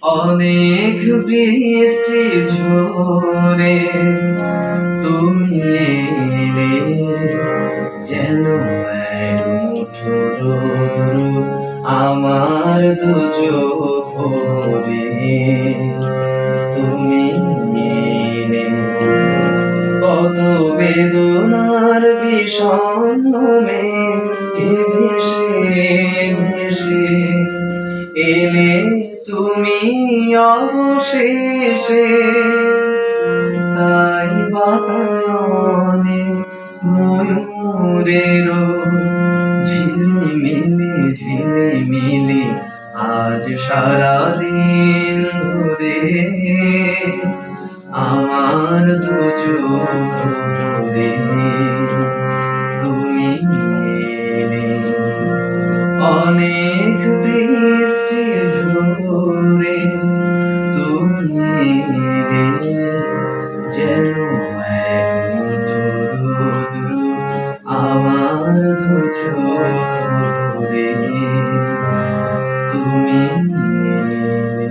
অনেক বৃষ্টি ঝরে তুমি এলে, যেন এক মুঠো রোদ আমার দু চোখ ভরে। তুমি এলে, কত বেদনার বিষণ্ণ মেঘে ভেসে ভেসে এলে তুমি অবশেষে। তাই বাতায়নে ময়ূরের ঝিলিমিলি ঝিলিমিলি আজ সারাদিন ধরে আমার দু চোখ ভরে। তুমি এলে, অনেক বৃষ্টি ঝরে তুমি এলে, যেন এক মুঠো রোদ আমার দু চোখ ভরে। তুমি এলে।